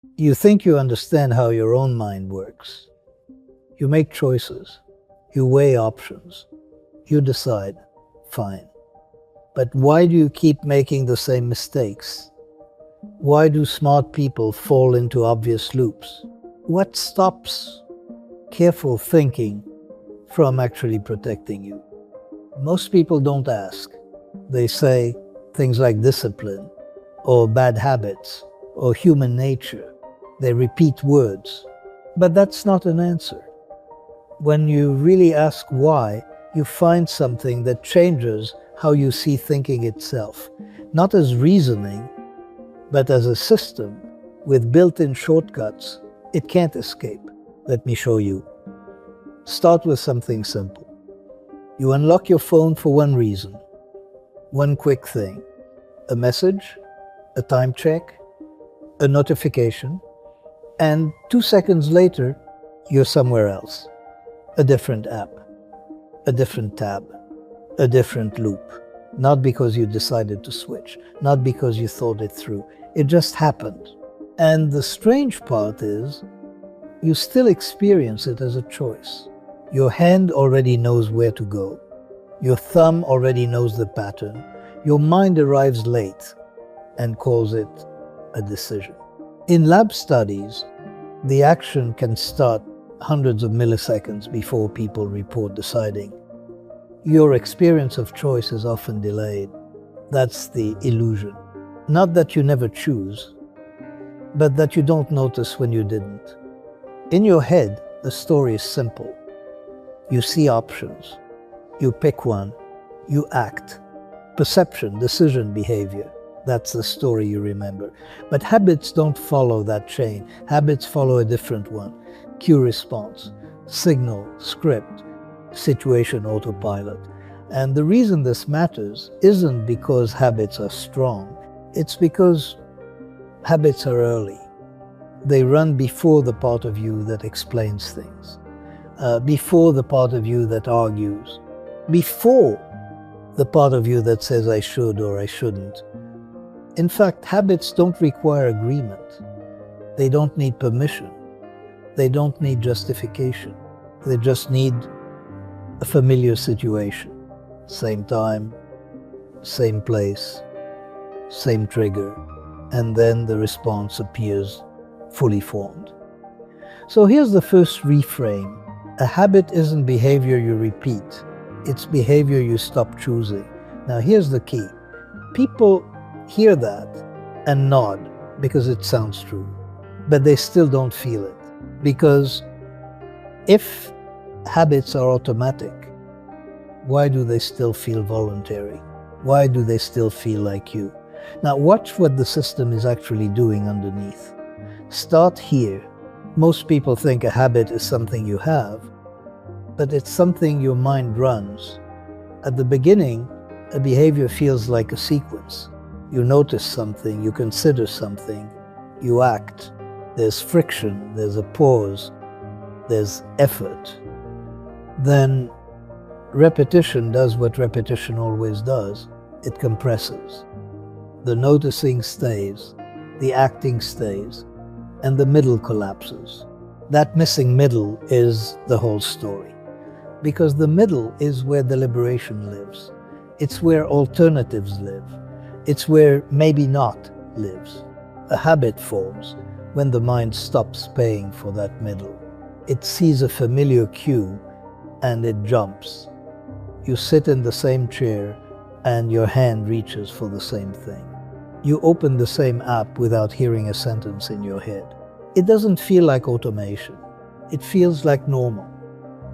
You think you understand how your own mind works. You make choices. You weigh options. You decide. Fine. But why do you keep making the same mistakes? Why do smart people fall into obvious loops? What stops careful thinking from actually protecting you? Most people don't ask. They say things like discipline, or bad habits, or human nature. They repeat words. But that's not an answer. When you really ask why, you find something that changes how you see thinking itself, not as reasoning, but as a system with built-in shortcuts it can't escape. Let me show you. Start with something simple. You unlock your phone for one reason, one quick thing: a message, a time check, a notification, and 2 seconds later, you're somewhere else. A different app, a different tab, a different loop. Not because you decided to switch, not because you thought it through. It just happened. And the strange part is, you still experience it as a choice. Your hand already knows where to go. Your thumb already knows the pattern. Your mind arrives late and calls it a decision. In lab studies, the action can start hundreds of milliseconds before people report deciding. Your experience of choice is often delayed. That's the illusion. Not that you never choose, but that you don't notice when you didn't. In your head, the story is simple. You see options. You pick one. You act. Perception, decision, behavior. That's the story you remember. But habits don't follow that chain. Habits follow a different one. Cue response, signal, script, situation autopilot. And the reason this matters isn't because habits are strong. It's because habits are early. They run before the part of you that explains things, before the part of you that argues, before the part of you that says I should or I shouldn't. In fact, habits don't require agreement. They don't need permission. They don't need justification. They just need a familiar situation. Same time, same place, same trigger, and then the response appears fully formed. So here's the first reframe. A habit isn't behavior you repeat. It's behavior you stop choosing. Now here's the key. People hear that and nod because it sounds true, but they still don't feel it. Because if habits are automatic, why do they still feel voluntary? Why do they still feel like you? Now watch what the system is actually doing underneath. Start here. Most people think a habit is something you have, but it's something your mind runs. At the beginning, a behavior feels like a sequence. You notice something, you consider something, you act. There's friction, there's a pause, there's effort. Then repetition does what repetition always does. It compresses. The noticing stays, the acting stays, and the middle collapses. That missing middle is the whole story. Because the middle is where deliberation lives. It's where alternatives live. It's where maybe not lives. A habit forms when the mind stops paying for that middle. It sees a familiar cue and it jumps. You sit in the same chair and your hand reaches for the same thing. You open the same app without hearing a sentence in your head. It doesn't feel like automation. It feels like normal.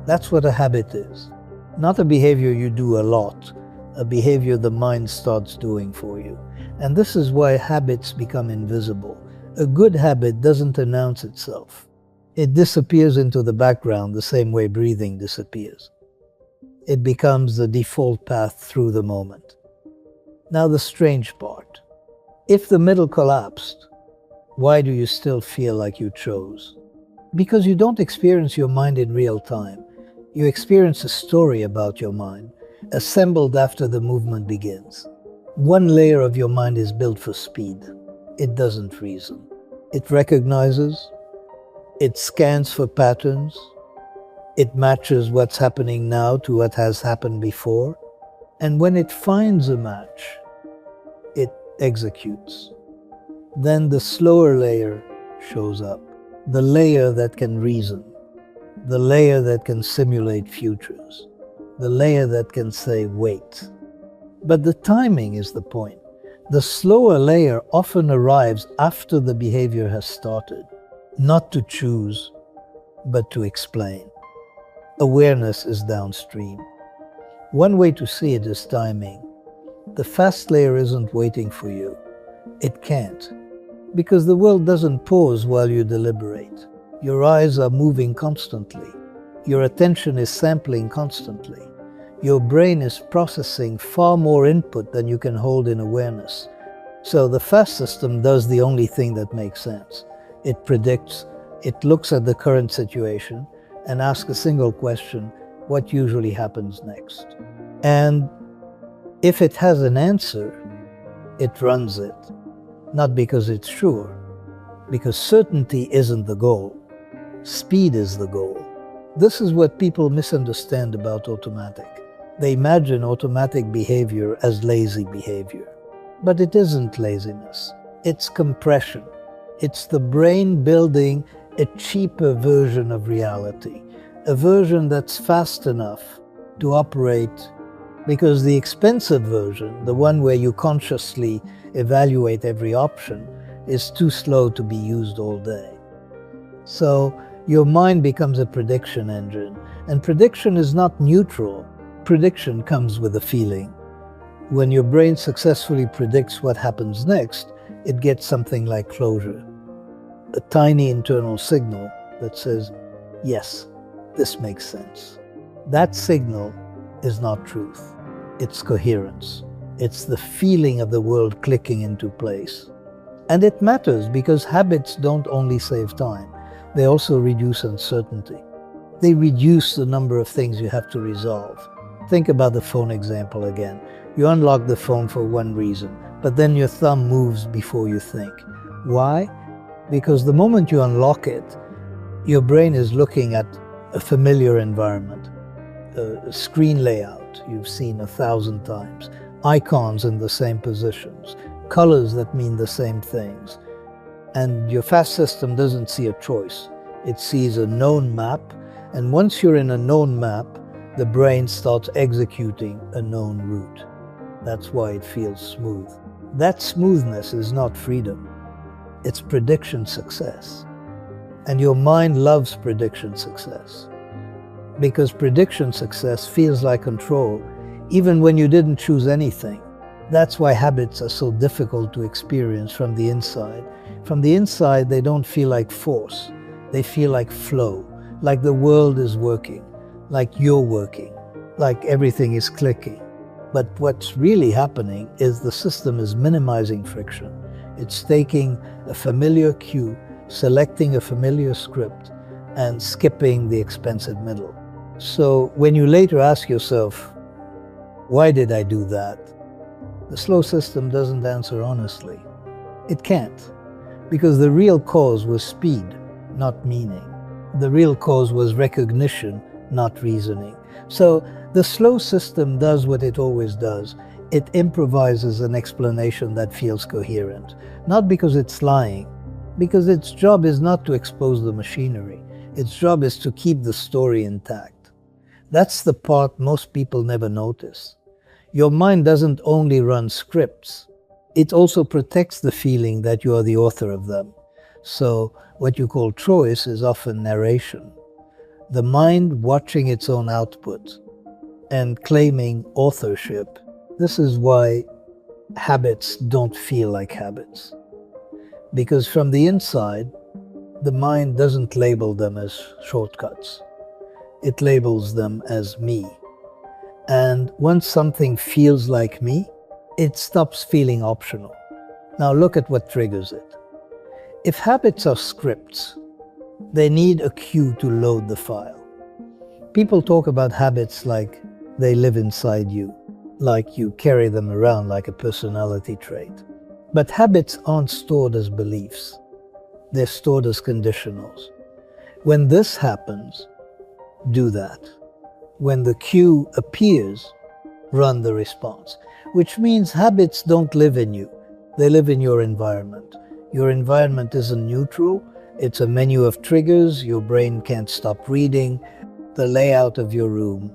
That's what a habit is. Not a behavior you do a lot, a behavior the mind starts doing for you. And this is why habits become invisible. A good habit doesn't announce itself. It disappears into the background the same way breathing disappears. It becomes the default path through the moment. Now the strange part. If the middle collapsed, why do you still feel like you chose? Because you don't experience your mind in real time. You experience a story about your mind, assembled after the movement begins. One layer of your mind is built for speed. It doesn't reason. It recognizes, it scans for patterns, it matches what's happening now to what has happened before, and when it finds a match, it executes. Then the slower layer shows up, the layer that can reason, the layer that can simulate futures, the layer that can say, wait. But the timing is the point. The slower layer often arrives after the behavior has started, not to choose, but to explain. Awareness is downstream. One way to see it is timing. The fast layer isn't waiting for you. It can't, because the world doesn't pause while you deliberate. Your eyes are moving constantly. Your attention is sampling constantly. Your brain is processing far more input than you can hold in awareness. So the fast system does the only thing that makes sense. It predicts, it looks at the current situation and asks a single question: what usually happens next? And if it has an answer, it runs it. Not because it's sure, because certainty isn't the goal. Speed is the goal. This is what people misunderstand about automatic. They imagine automatic behavior as lazy behavior. But it isn't laziness. It's compression. It's the brain building a cheaper version of reality, a version that's fast enough to operate, because the expensive version, the one where you consciously evaluate every option, is too slow to be used all day. So your mind becomes a prediction engine, and prediction is not neutral. Prediction comes with a feeling. When your brain successfully predicts what happens next, it gets something like closure. A tiny internal signal that says, yes, this makes sense. That signal is not truth. It's coherence. It's the feeling of the world clicking into place. And it matters because habits don't only save time, they also reduce uncertainty. They reduce the number of things you have to resolve. Think about the phone example again. You unlock the phone for one reason, but then your thumb moves before you think. Why? Because the moment you unlock it, your brain is looking at a familiar environment, a screen layout you've seen 1,000 times, icons in the same positions, colors that mean the same things. And your fast system doesn't see a choice. It sees a known map, and once you're in a known map, the brain starts executing a known route. That's why it feels smooth. That smoothness is not freedom. It's prediction success. And your mind loves prediction success. Because prediction success feels like control, even when you didn't choose anything. That's why habits are so difficult to experience from the inside. From the inside, they don't feel like force. They feel like flow, like the world is working, like you're working, like everything is clicking. But what's really happening is the system is minimizing friction. It's taking a familiar cue, selecting a familiar script, and skipping the expensive middle. So when you later ask yourself, why did I do that? The slow system doesn't answer honestly. It can't, because the real cause was speed, not meaning. The real cause was recognition, not reasoning. So the slow system does what it always does. It improvises an explanation that feels coherent, not because it's lying, because its job is not to expose the machinery. Its job is to keep the story intact. That's the part most people never notice. Your mind doesn't only run scripts, it also protects the feeling that you are the author of them. So what you call choice is often narration. The mind watching its own output and claiming authorship. This is why habits don't feel like habits. Because from the inside, the mind doesn't label them as shortcuts. It labels them as me. And once something feels like me, it stops feeling optional. Now look at what triggers it. If habits are scripts, they need a cue to load the file. People talk about habits like they live inside you, like you carry them around like a personality trait. But habits aren't stored as beliefs. They're stored as conditionals. When this happens, do that. When the cue appears, run the response. Which means habits don't live in you. They live in your environment. Your environment isn't neutral. It's a menu of triggers your brain can't stop reading, the layout of your room,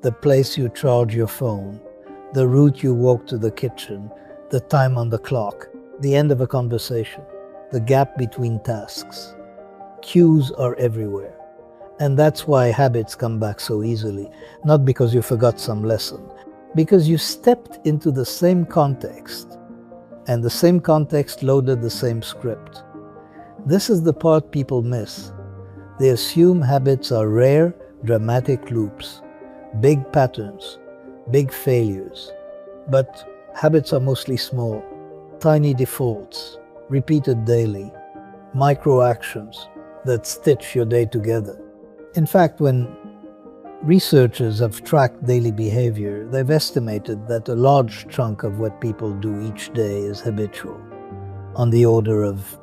the place you charge your phone, the route you walk to the kitchen, the time on the clock, the end of a conversation, the gap between tasks. Cues are everywhere. And that's why habits come back so easily, not because you forgot some lesson, because you stepped into the same context, and the same context loaded the same script. This is the part people miss. They assume habits are rare, dramatic loops, big patterns, big failures. But habits are mostly small, tiny defaults, repeated daily, micro actions that stitch your day together. In fact, when researchers have tracked daily behavior, they've estimated that a large chunk of what people do each day is habitual, on the order of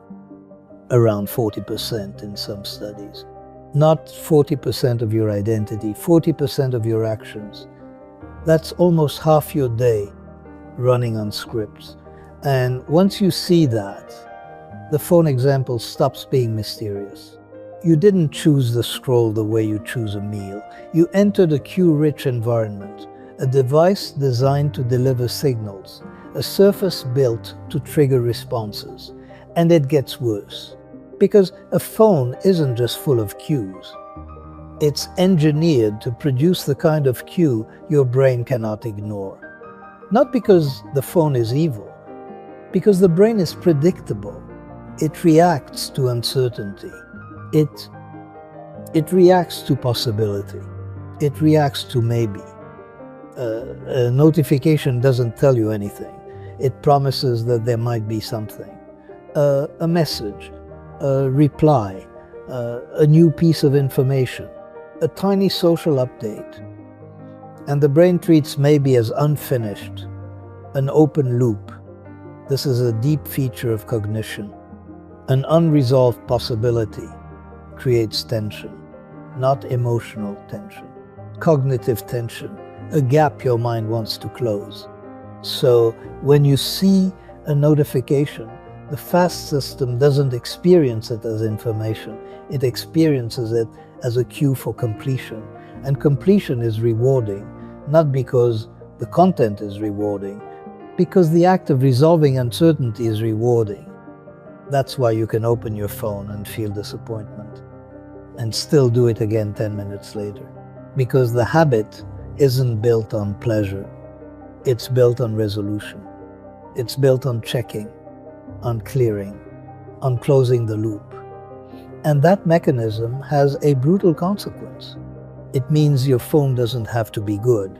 around 40% in some studies. Not 40% of your identity, 40% of your actions. That's almost half your day running on scripts. And once you see that, the phone example stops being mysterious. You didn't choose the scroll the way you choose a meal. You entered a cue-rich environment, a device designed to deliver signals, a surface built to trigger responses. And it gets worse, because a phone isn't just full of cues. It's engineered to produce the kind of cue your brain cannot ignore. Not because the phone is evil, because the brain is predictable. It reacts to uncertainty. It reacts to possibility. It reacts to maybe. A notification doesn't tell you anything. It promises that there might be something. A message, a reply, a new piece of information, a tiny social update. And the brain treats maybe as unfinished, an open loop. This is a deep feature of cognition. An unresolved possibility creates tension, not emotional tension. Cognitive tension, a gap your mind wants to close. So when you see a notification, the fast system doesn't experience it as information. It experiences it as a cue for completion. And completion is rewarding, not because the content is rewarding, because the act of resolving uncertainty is rewarding. That's why you can open your phone and feel disappointment and still do it again 10 minutes later. Because the habit isn't built on pleasure. It's built on resolution. It's built on checking, on clearing, on closing the loop. And that mechanism has a brutal consequence. It means your phone doesn't have to be good.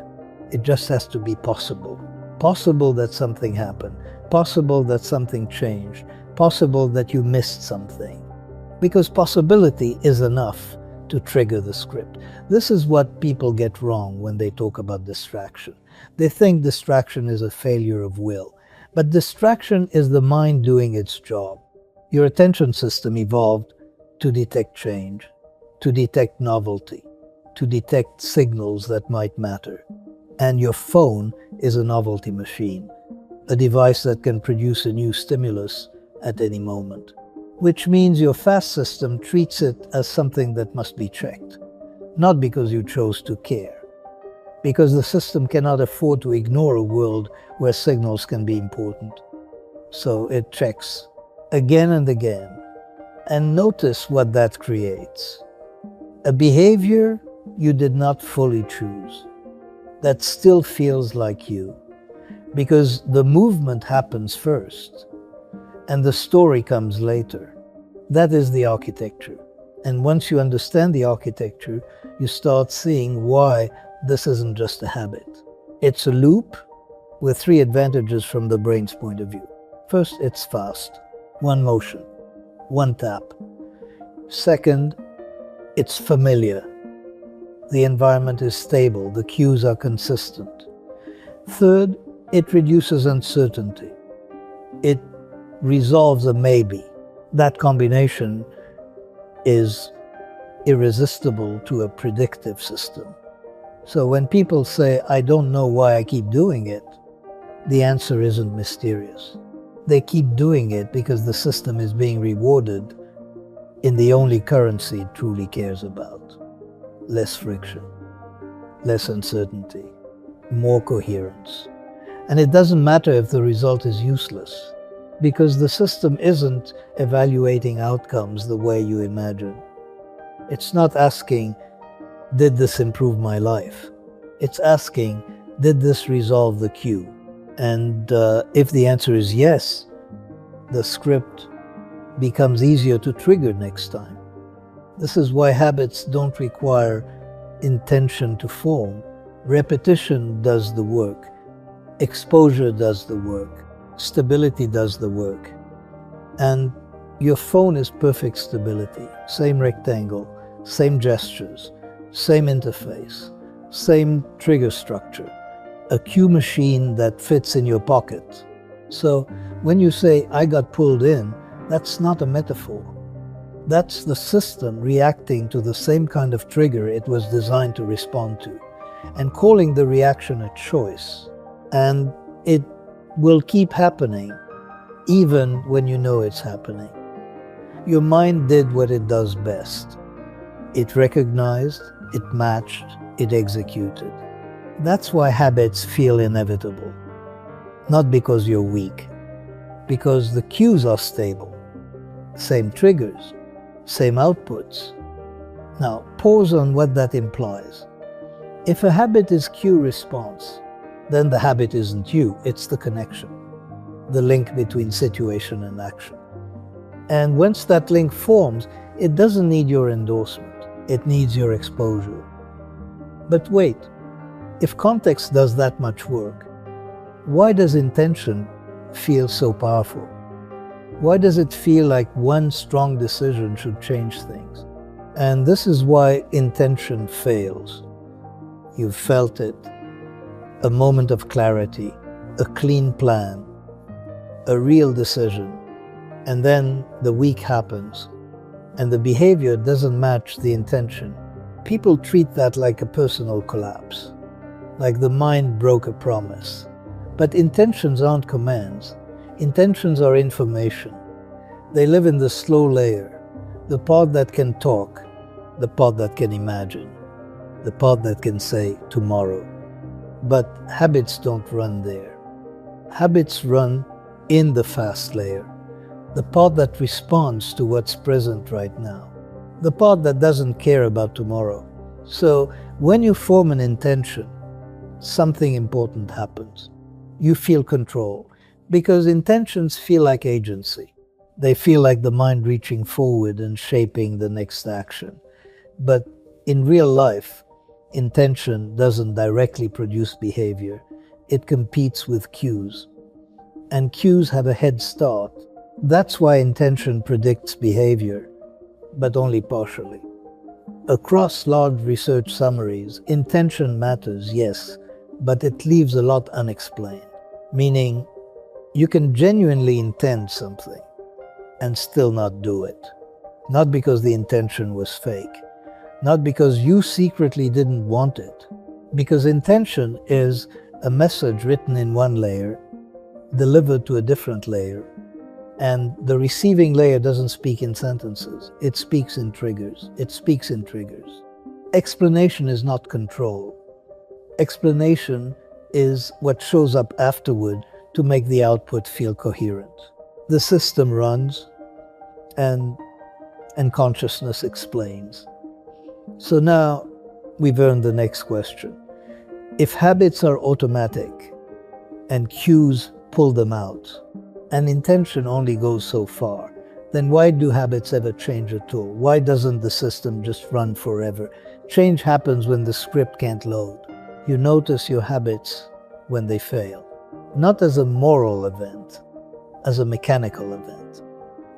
It just has to be possible. Possible that something happened. Possible that something changed. Possible that you missed something. Because possibility is enough to trigger the script. This is what people get wrong when they talk about distraction. They think distraction is a failure of will. But distraction is the mind doing its job. Your attention system evolved to detect change, to detect novelty, to detect signals that might matter. And your phone is a novelty machine, a device that can produce a new stimulus at any moment. Which means your fast system treats it as something that must be checked. Not because you chose to care. Because the system cannot afford to ignore a world where signals can be important. So it checks again and again. And notice what that creates. A behavior you did not fully choose, that still feels like you. Because the movement happens first, and the story comes later. That is the architecture. And once you understand the architecture, you start seeing why this isn't just a habit. It's a loop with 3 advantages from the brain's point of view. First, it's fast. 1 motion, 1 tap. Second, it's familiar. The environment is stable. The cues are consistent. Third, it reduces uncertainty. It resolves a maybe. That combination is irresistible to a predictive system. So when people say, I don't know why I keep doing it, the answer isn't mysterious. They keep doing it because the system is being rewarded in the only currency it truly cares about. Less friction, less uncertainty, more coherence. And it doesn't matter if the result is useless, because the system isn't evaluating outcomes the way you imagine. It's not asking, did this improve my life? It's asking, did this resolve the cue? And if the answer is yes, the script becomes easier to trigger next time. This is why habits don't require intention to form. Repetition does the work. Exposure does the work. Stability does the work. And your phone is perfect stability. Same rectangle, same gestures, same interface, same trigger structure. A cue machine that fits in your pocket. So when you say, I got pulled in, that's not a metaphor. That's the system reacting to the same kind of trigger it was designed to respond to, and calling the reaction a choice. And it will keep happening, even when you know it's happening. Your mind did what it does best. It recognized, it matched, it executed. That's why habits feel inevitable. Not because you're weak, because the cues are stable. Same triggers, same outputs. Now, pause on what that implies. If a habit is cue response, then the habit isn't you, it's the connection, the link between situation and action. And once that link forms, it doesn't need your endorsement, it needs your exposure. But wait, if context does that much work, why does intention feel so powerful? Why does it feel like one strong decision should change things? And this is why intention fails. You've felt it. A moment of clarity, a clean plan, a real decision. And then the week happens, and the behavior doesn't match the intention. People treat that like a personal collapse, like the mind broke a promise. But intentions aren't commands. Intentions are information. They live in the slow layer, the part that can talk, the part that can imagine, the part that can say tomorrow. But habits don't run there. Habits run in the fast layer, the part that responds to what's present right now, the part that doesn't care about tomorrow. So when you form an intention, something important happens. You feel control, because intentions feel like agency. They feel like the mind reaching forward and shaping the next action. But in real life, intention doesn't directly produce behavior. It competes with cues. And cues have a head start. That's why intention predicts behavior, but only partially. Across large research summaries, intention matters, yes, but it leaves a lot unexplained. Meaning, you can genuinely intend something and still not do it. Not because the intention was fake. Not because you secretly didn't want it. Because intention is a message written in one layer, delivered to a different layer, and the receiving layer doesn't speak in sentences. It speaks in triggers. It speaks in triggers. Explanation is not control. Explanation is what shows up afterward to make the output feel coherent. The system runs and consciousness explains. So now we've earned the next question. If habits are automatic and cues pull them out, and intention only goes so far, then why do habits ever change at all? Why doesn't the system just run forever? Change happens when the script can't load. You notice your habits when they fail, not as a moral event, as a mechanical event,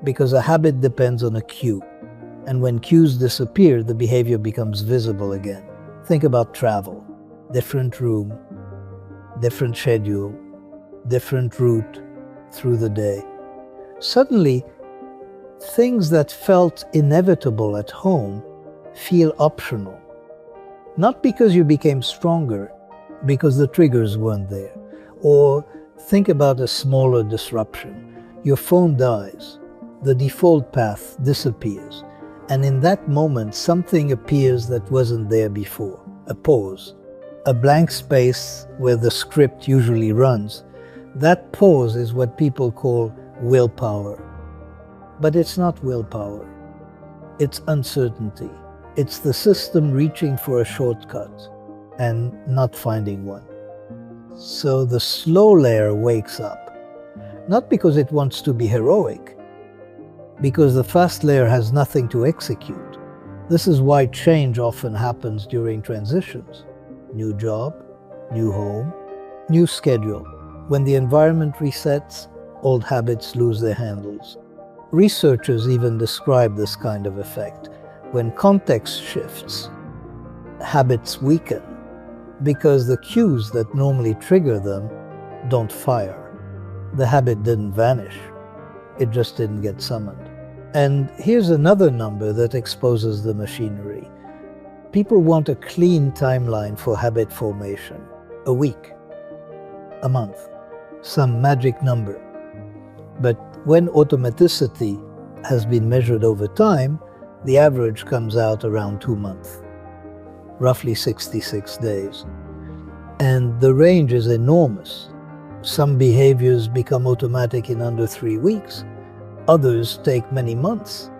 because a habit depends on a cue. And when cues disappear, the behavior becomes visible again. Think about travel. Different room, different schedule, different route through the day. Suddenly, Things that felt inevitable at home feel optional. Not because you became stronger, because the triggers weren't there. Or think about a smaller disruption. Your phone dies, the default path disappears, and in that moment something appears that wasn't there before. A pause, a blank space where the script usually runs. That pause is what people call willpower. But it's not willpower. It's uncertainty. It's the system reaching for a shortcut and not finding one. So the slow layer wakes up, not because it wants to be heroic, because the fast layer has nothing to execute. This is why change often happens during transitions. New job, new home, new schedule. When the environment resets, old habits lose their handles. Researchers even describe this kind of effect. When context shifts, habits weaken because the cues that normally trigger them don't fire. The habit didn't vanish. It just didn't get summoned. And here's another number that exposes the machinery. People want a clean timeline for habit formation. A week, a month, some magic number. But when automaticity has been measured over time, the average comes out around 2 months, roughly 66 days. And the range is enormous. Some behaviors become automatic in under 3 weeks. Others take many months.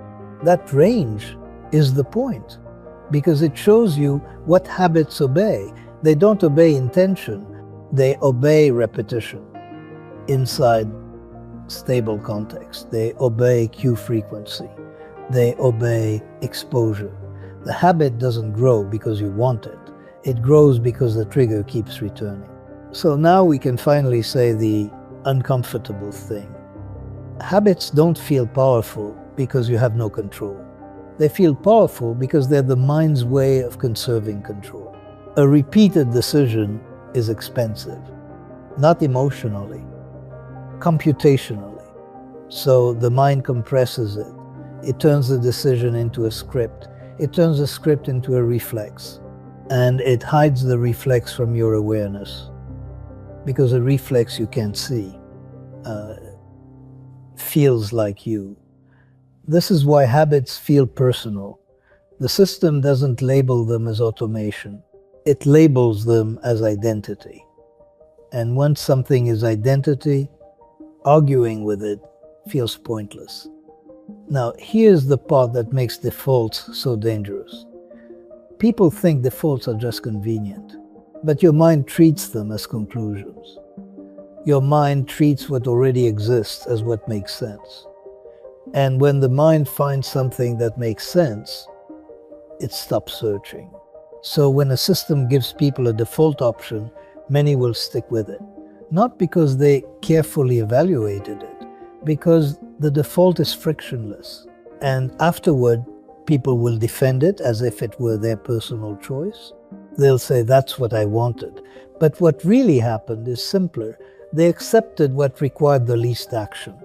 That range is the point, because it shows you what habits obey. They don't obey intention, they obey repetition inside stable context. They obey cue frequency. They obey exposure. The habit doesn't grow because you want it. It grows because the trigger keeps returning. So now we can finally say the uncomfortable thing. Habits don't feel powerful because you have no control. They feel powerful because they're the mind's way of conserving control. A repeated decision is expensive, not emotionally, computationally. So the mind compresses it. It turns the decision into a script. It turns a script into a reflex. And it hides the reflex from your awareness. Because a reflex you can't see feels like you. This is why habits feel personal. The system doesn't label them as automation. It labels them as identity. And once something is identity, arguing with it feels pointless. Now, here's the part that makes defaults so dangerous. People think defaults are just convenient, but your mind treats them as conclusions. Your mind treats what already exists as what makes sense. And when the mind finds something that makes sense, it stops searching. So when a system gives people a default option, many will stick with it. Not because they carefully evaluated it, because the default is frictionless. And afterward, people will defend it as if it were their personal choice. They'll say, that's what I wanted. But what really happened is simpler. They accepted what required the least action.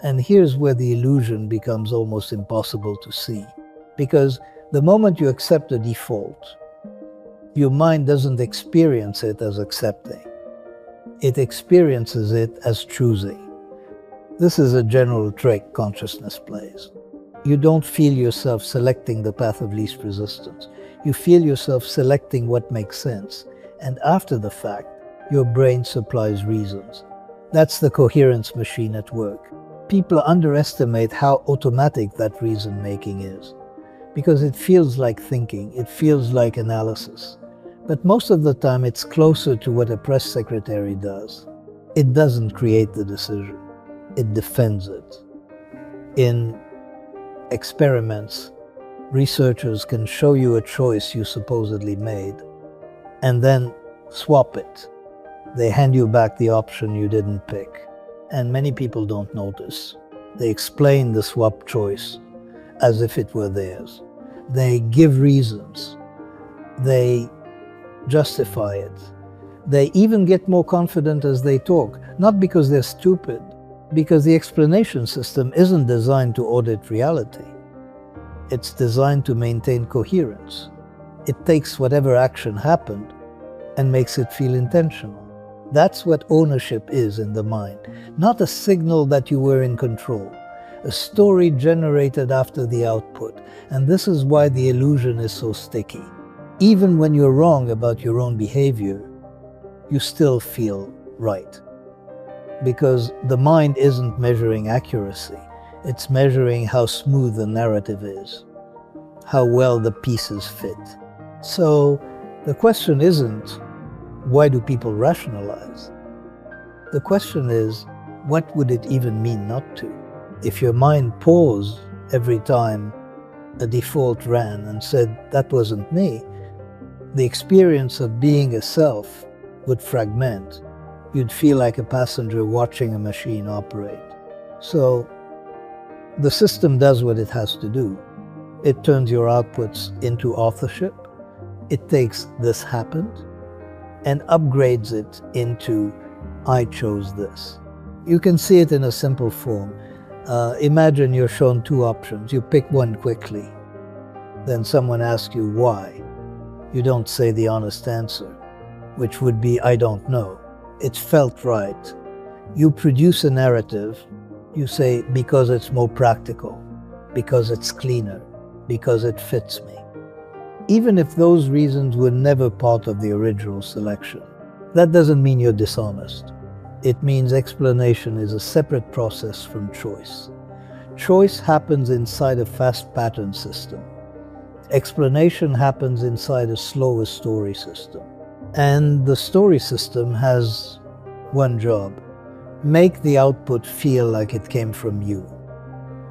And here's where the illusion becomes almost impossible to see. Because the moment you accept a default, your mind doesn't experience it as accepting. It experiences it as choosing. This is a general trick consciousness plays. You don't feel yourself selecting the path of least resistance. You feel yourself selecting what makes sense. And after the fact, your brain supplies reasons. That's the coherence machine at work. People underestimate how automatic that reason-making is. Because it feels like thinking, it feels like analysis. But most of the time it's closer to what a press secretary does. It doesn't create the decision. It defends it. In experiments, researchers can show you a choice you supposedly made and then swap it. They hand you back the option you didn't pick. And many people don't notice. They explain the swap choice as if it were theirs. They give reasons. They justify it. They even get more confident as they talk, not because they're stupid, Because the explanation system isn't designed to audit reality. It's designed to maintain coherence. It takes whatever action happened and makes it feel intentional. That's what ownership is in the mind, not a signal that you were in control, a story generated after the output. And this is why the illusion is so sticky. Even when you're wrong about your own behavior, you still feel right. Because the mind isn't measuring accuracy, it's measuring how smooth the narrative is, how well the pieces fit. So the question isn't, why do people rationalize? The question is, what would it even mean not to? If your mind paused every time a default ran and said, that wasn't me, the experience of being a self would fragment. You'd feel like a passenger watching a machine operate. So the system does what it has to do. It turns your outputs into authorship. It takes "this happened" and upgrades it into "I chose this." You can see it in a simple form. Imagine you're shown two options. You pick one quickly. Then someone asks you why. You don't say the honest answer, which would be, I don't know. It felt right. You produce a narrative. You say, because it's more practical, because it's cleaner, because it fits me. Even if those reasons were never part of the original selection, that doesn't mean you're dishonest. It means explanation is a separate process from choice. Choice happens inside a fast pattern system. Explanation happens inside a slower story system. And the story system has one job: make the output feel like it came from you.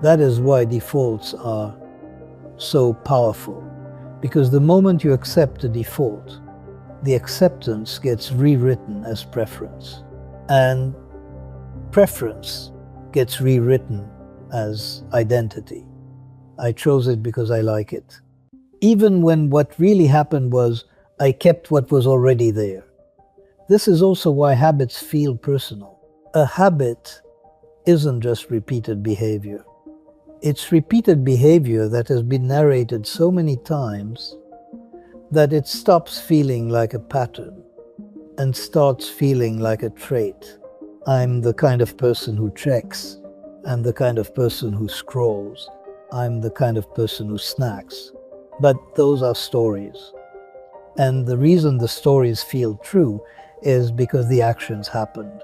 That is why defaults are so powerful, because the moment you accept a default, the acceptance gets rewritten as preference. And preference gets rewritten as identity. I chose it because I like it. Even when what really happened was, I kept what was already there. This is also why habits feel personal. A habit isn't just repeated behavior. It's repeated behavior that has been narrated so many times that it stops feeling like a pattern and starts feeling like a trait. I'm the kind of person who checks. I'm the kind of person who scrolls. I'm the kind of person who snacks. But those are stories. And the reason the stories feel true is because the actions happened.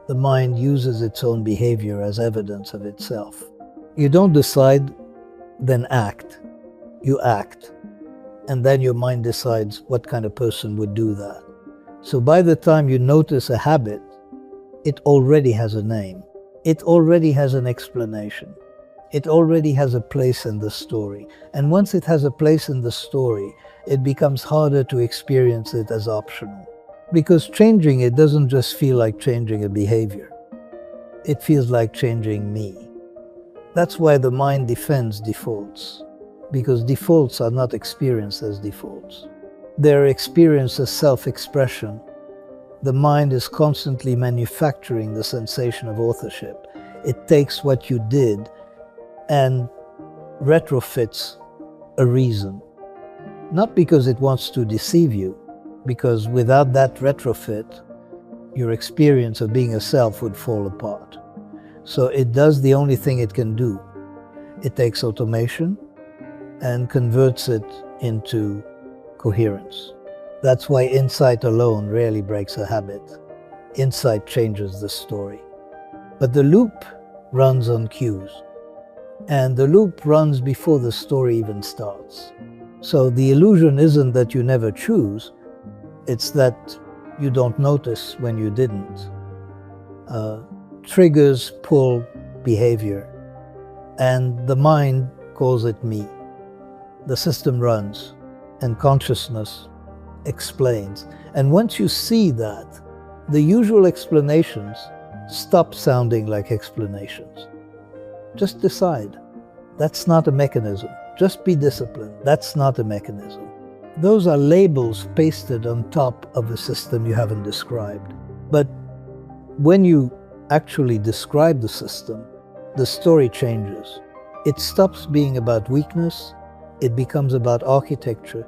The mind uses its own behavior as evidence of itself. You don't decide, then act. You act. And then your mind decides what kind of person would do that. So by the time you notice a habit, it already has a name. It already has an explanation. It already has a place in the story. And once it has a place in the story, it becomes harder to experience it as optional. Because changing it doesn't just feel like changing a behavior. It feels like changing me. That's why the mind defends defaults. Because defaults are not experienced as defaults. They're experienced as self-expression. The mind is constantly manufacturing the sensation of authorship. It takes what you did and retrofits a reason. Not because it wants to deceive you, because without that retrofit, your experience of being a self would fall apart. So it does the only thing it can do. It takes automation and converts it into coherence. That's why insight alone rarely breaks a habit. Insight changes the story. But the loop runs on cues. And the loop runs before the story even starts. So the illusion isn't that you never choose, it's that you don't notice when you didn't. Triggers pull behavior, and the mind calls it me. The system runs, and consciousness explains. And once you see that, the usual explanations stop sounding like explanations. Just decide. That's not a mechanism. Just be disciplined. That's not a mechanism. Those are labels pasted on top of a system you haven't described. But when you actually describe the system, the story changes. It stops being about weakness, it becomes about architecture,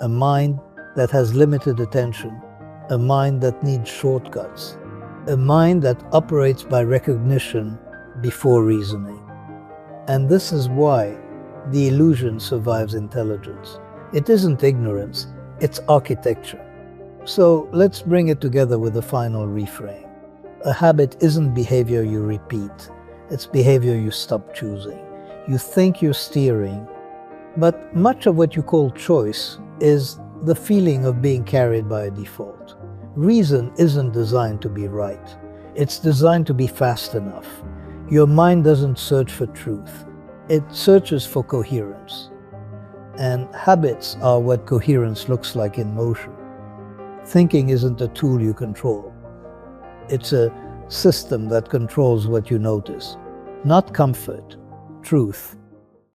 a mind that has limited attention, a mind that needs shortcuts, a mind that operates by recognition before reasoning. And this is why the illusion survives intelligence. It isn't ignorance, it's architecture. So let's bring it together with a final reframe. A habit isn't behavior you repeat, it's behavior you stop choosing. You think you're steering, but much of what you call choice is the feeling of being carried by a default. Reason isn't designed to be right. It's designed to be fast enough. Your mind doesn't search for truth. It searches for coherence. And habits are what coherence looks like in motion. Thinking isn't a tool you control. It's a system that controls what you notice. Not comfort, truth.